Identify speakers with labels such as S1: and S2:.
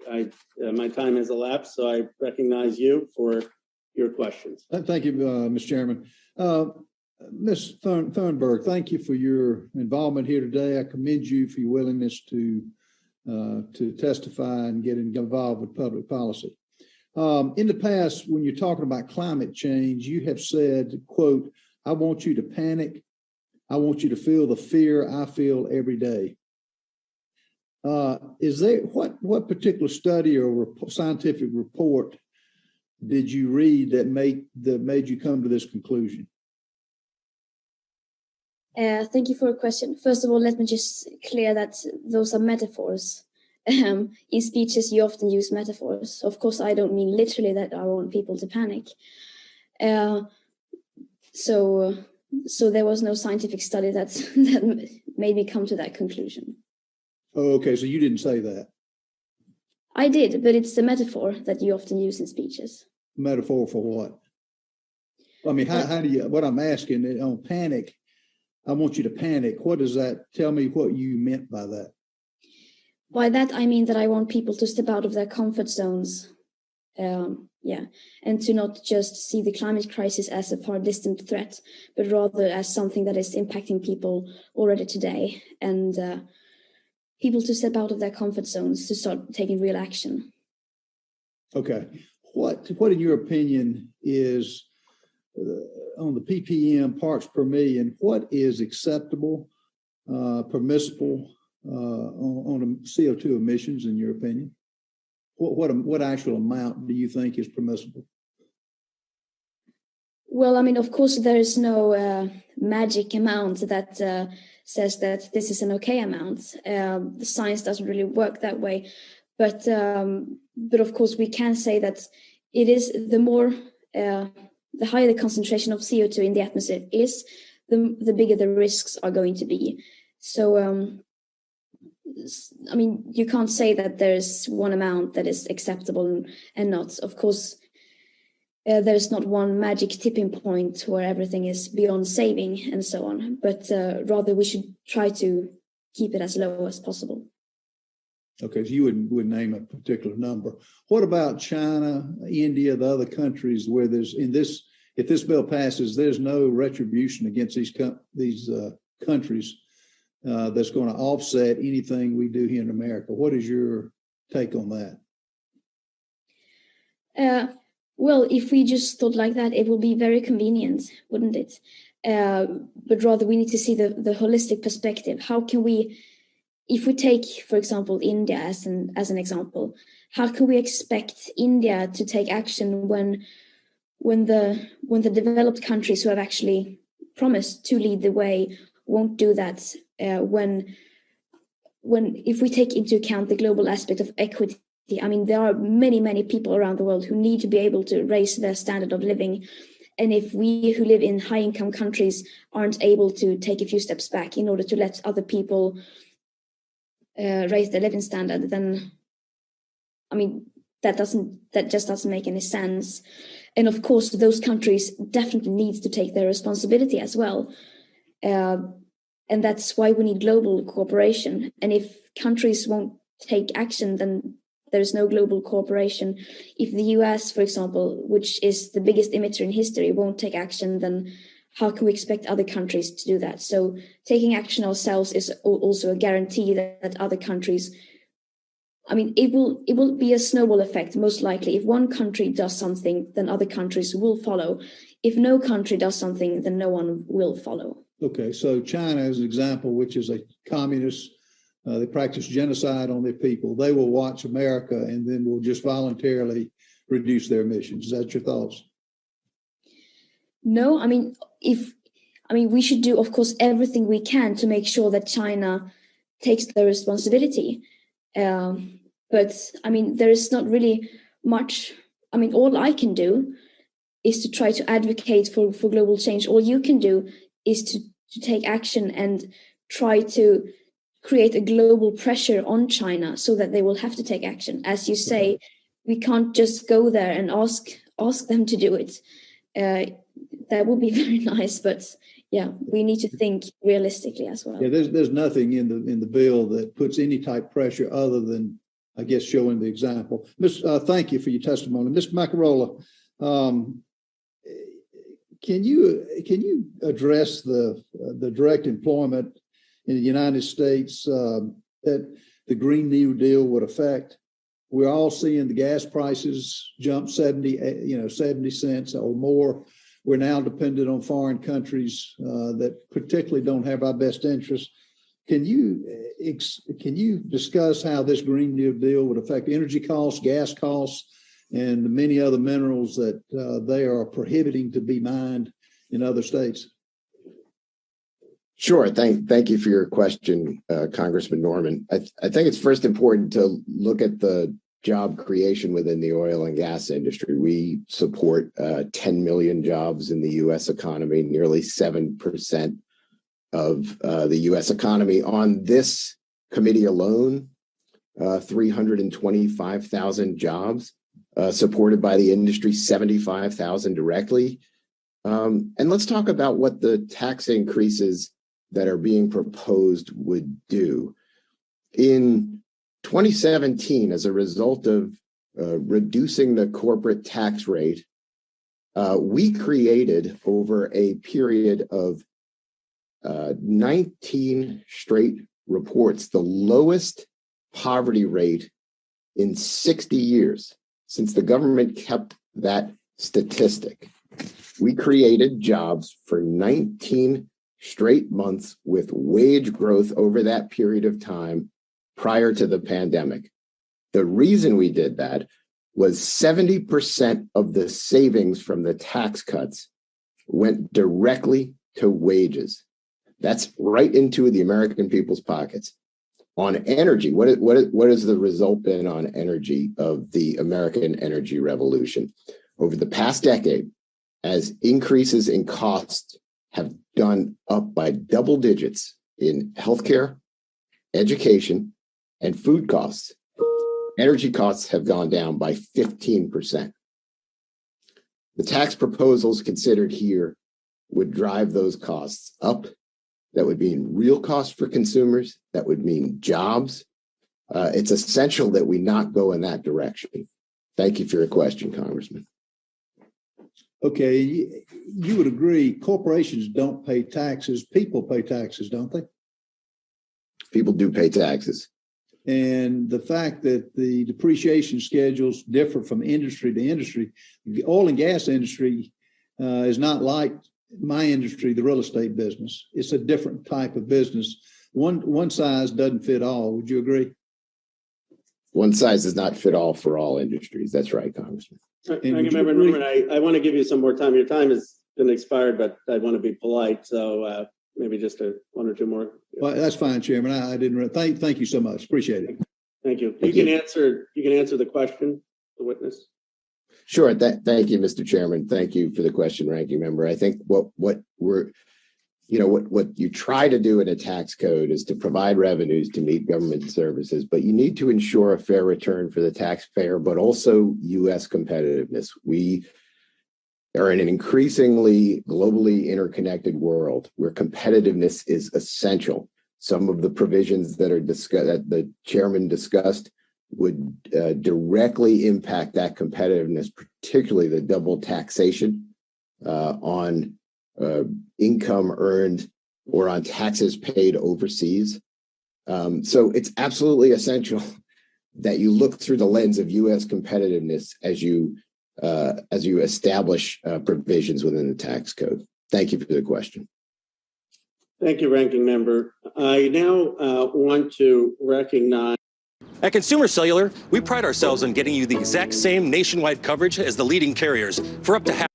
S1: my time has elapsed, so I recognize you for your questions.
S2: Thank you, Mr. Chairman. Ms. Thunberg, thank you for your involvement here today. I commend you for your willingness to testify and get involved with public policy. In the past, when you're talking about climate change, you have said, quote, "I want you to panic. I want you to feel the fear I feel every day." Is there what particular study or scientific report did you read that made you come to this conclusion?
S3: Thank you for your question. First of all, let me just clear that those are metaphors. In speeches, you often use metaphors. Of course, I don't mean literally that I want people to panic. So there was no scientific study that made me come to that conclusion.
S2: Oh, okay. So you didn't say that.
S3: I did, but it's the metaphor that you often use in speeches.
S2: Metaphor for what? I mean, how do you? What I'm asking on panic. I want you to panic. What does that tell me? What you meant by that?
S3: By that, I mean that I want people to step out of their comfort zones. And to not just see the climate crisis as a far distant threat, but rather as something that is impacting people already today, and people to step out of their comfort zones to start taking real action. Okay.
S2: What in your opinion is on the ppm parts per million, what is acceptable, permissible on CO2 emissions in your opinion? What actual amount do you think is permissible?
S3: Well, I mean, of course, there is no magic amount that says that this is an okay amount. The science doesn't really work that way. But of course, we can say that it is the higher the concentration of CO2 in the atmosphere is, the bigger the risks are going to be. So, I mean, you can't say that there's one amount that is acceptable and not. Of course, there's not one magic tipping point where everything is beyond saving and so on. But rather, we should try to keep it as low as possible.
S2: Okay, so you wouldn't name a particular number. What about China, India, the other countries where if this bill passes, there's no retribution against these countries that's going to offset anything we do here in America? What is your take on
S3: that? Well, if we just thought like that, it would be very convenient, wouldn't it? But rather, we need to see the holistic perspective. How can we? If we take, for example, India as an example, how can we expect India to take action when the developed countries who have actually promised to lead the way won't do that? If we take into account the global aspect of equity, I mean, there are many people around the world who need to be able to raise their standard of living. And if we who live in high-income countries aren't able to take a few steps back in order to let other people raise their living standard, then I mean that just doesn't make any sense. And of course, those countries definitely need to take their responsibility as well, and that's why we need global cooperation. And if countries won't take action, then there's no global cooperation. If the US, for example, which is the biggest emitter in history, won't take action, then how can we expect other countries to do that? So taking action ourselves is also a guarantee that other countries, I mean, it will be a snowball effect, most likely. If one country does something, then other countries will follow. If no country does something, then no one will follow.
S2: Okay, so China is an example, which is a communist. They practice genocide on their people. They will watch America and then will just voluntarily reduce their emissions. Is that your thoughts?
S3: No, I mean, we should do, of course, everything we can to make sure that China takes the responsibility. But I mean, there is not really much. I mean, all I can do is to try to advocate for global change. All you can do is to take action and try to create a global pressure on China so that they will have to take action. As you say, we can't just go there and ask them to do it. That would be very nice, but yeah, we need to think realistically as well.
S2: Yeah, there's nothing in the bill that puts any type of pressure other than I guess, showing the example. Thank you for your testimony. Mr. Macarola, can you address the direct employment in the United States that the Green New Deal would affect? We're all seeing the gas prices jump 70 cents or more. We're now dependent on foreign countries that particularly don't have our best interests. Can you discuss how this Green New Deal would affect energy costs, gas costs, and the many other minerals that they are prohibiting to be mined in other states?
S4: Sure. Thank you for your question, Congressman Norman. I think it's first important to look at the job creation within the oil and gas industry. We support 10 million jobs in the U.S. economy, nearly 7% of the U.S. economy. On this committee alone, 325,000 jobs supported by the industry, 75,000 directly. And let's talk about what the tax increases that are being proposed would do. In 2017, as a result of reducing the corporate tax rate, we created over a period of 19 straight reports the lowest poverty rate in 60 years since the government kept that statistic. We created jobs for 19 straight months with wage growth over that period of time prior to the pandemic. The reason we did that was 70% of the savings from the tax cuts went directly to wages. That's right into the American people's pockets. On energy, what has the result been on energy of the American energy revolution? Over the past decade, as increases in costs have gone up by double digits in healthcare, education, and food costs, energy costs have gone down by 15%. The tax proposals considered here would drive those costs up. That would mean real costs for consumers. That would mean jobs. It's essential that we not go in that direction. Thank you for your question, Congressman.
S2: Okay, you would agree corporations don't pay taxes. People pay taxes, don't they?
S4: People do pay taxes.
S2: And the fact that the depreciation schedules differ from industry to industry, the oil and gas industry is not like my industry, the real estate business. It's a different type of business. One size doesn't fit all. Would you agree?
S4: One size does not fit all for all industries. That's right, Congressman.
S1: Member Norman, I want to give you some more time. Your time has been expired, but I want to be polite. So maybe just one or two more.
S2: Well, that's fine, Chairman. I didn't. Thank you so much. Appreciate it.
S1: Thank you. You can answer the question, the witness.
S4: Sure. Thank you, Mr. Chairman. Thank you for the question, Ranking Member. I think what you try to do in a tax code is to provide revenues to meet government services, but you need to ensure a fair return for the taxpayer, but also U.S. competitiveness. We are in an increasingly globally interconnected world where competitiveness is essential. Some of the provisions that the chairman discussed would directly impact that competitiveness, particularly the double taxation on income earned or on taxes paid overseas. So it's absolutely essential that you look through the lens of U.S. competitiveness as you establish provisions within the tax code. Thank you for the question.
S1: Thank you, Ranking Member. I now want to recognize.
S5: At Consumer Cellular, we pride ourselves on getting you the exact same nationwide coverage as the leading carriers for up to half.